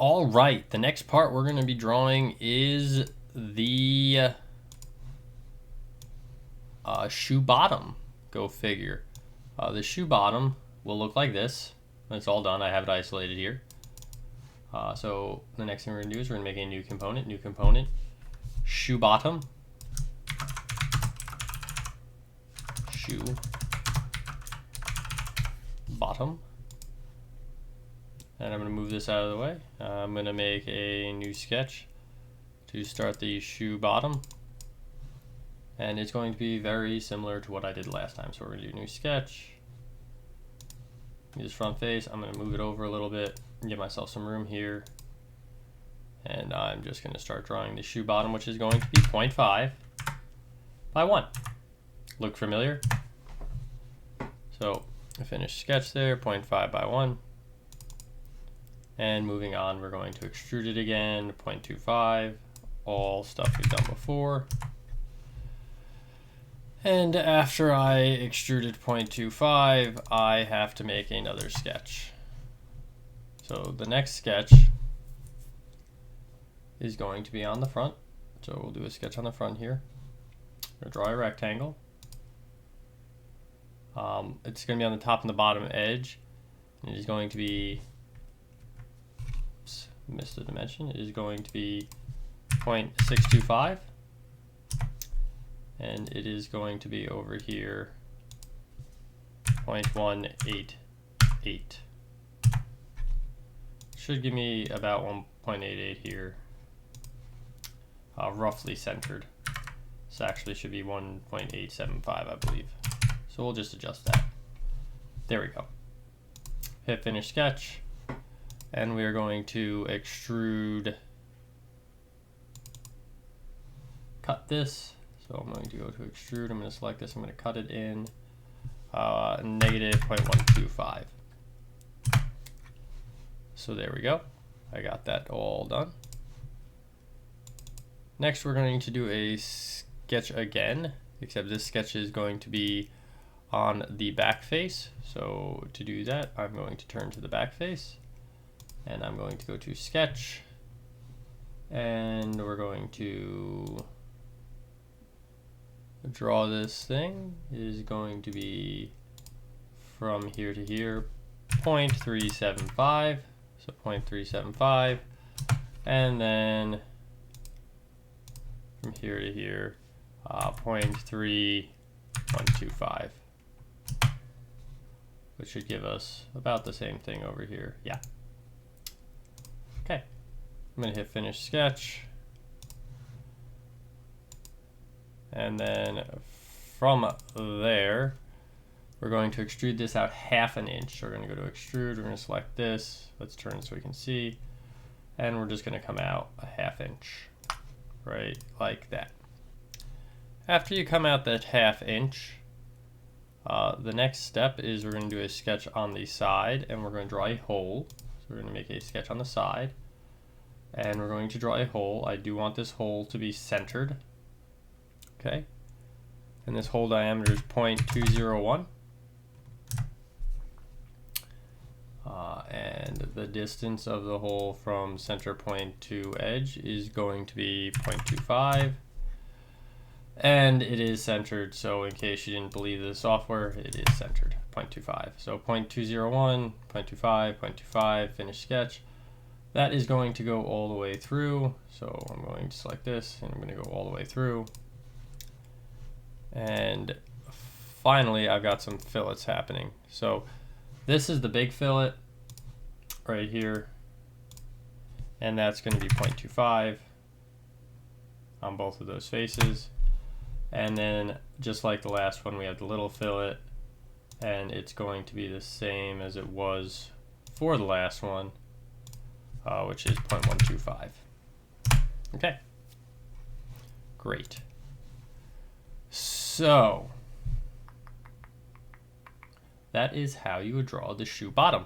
All right, the next part we're going to be drawing is the shoe bottom. Go figure. The shoe bottom will look like this. When it's all done, I have it isolated here. So the next thing we're going to do is we're going to make a new component, shoe bottom, shoe bottom. And I'm going to move this out of the way. I'm going to make a new sketch to start the shoe bottom. And it's going to be very similar to what I did last time. So we're going to do a new sketch. Use front face. I'm going to move it over a little bit and give myself some room here. And I'm just going to start drawing the shoe bottom, which is going to be 0.5 by 1. Look familiar? So a finished sketch there, 0.5 by 1. And moving on, we're going to extrude it again, 0.25, all stuff we've done before. And after I extruded 0.25, I have to make another sketch. So the next sketch is going to be on the front. So we'll do a sketch on the front here. We'll draw a rectangle. It's going to be on the top and the bottom edge. And it is going to be, missed the dimension, it is going to be 0.625. And it is going to be over here 0.188. Should give me about 1.88 here, roughly centered. This actually should be 1.875, I believe. So we'll just adjust that. There we go. Hit finish sketch, and we are going to extrude, cut this. So I'm going to go to extrude, I'm going to select this, I'm going to cut it in negative 0.125. So there we go. I got that all done. Next we're going to do a sketch again, except this sketch is going to be on the back face. So to do that, I'm going to turn to the back face, and I'm going to go to sketch, and we're going to draw this thing. It is going to be from here to here 0.375, so 0.375, and then from here to here 0.3125, which should give us about the same thing over here. Yeah. Okay, I'm going to hit finish sketch. And then from there, we're going to extrude this out 1/2 inch. So we're going to go to extrude, we're going to select this. Let's turn it so we can see. And we're just going to come out 1/2 inch, right like that. After you come out that 1/2 inch, the next step is we're going to do a sketch on the side, and we're going to draw a hole. So we're going to make a sketch on the side, and we're going to draw a hole. I do want this hole to be centered. Okay, and this hole diameter is 0.201, and the distance of the hole from center point to edge is going to be 0.25, and it is centered. So in case you didn't believe the software, it is centered, 0.25. So 0.201, 0.25, 0.25, finish sketch. That is going to go all the way through. So I'm going to select this, and I'm going to go all the way through. And finally, I've got some fillets happening. So this is the big fillet right here, and that's going to be 0.25 on both of those faces. And then just like the last one, we have the little fillet, and it's going to be the same as it was for the last one, which is 0.125. Okay, great. So that is how you would draw the shoe bottom.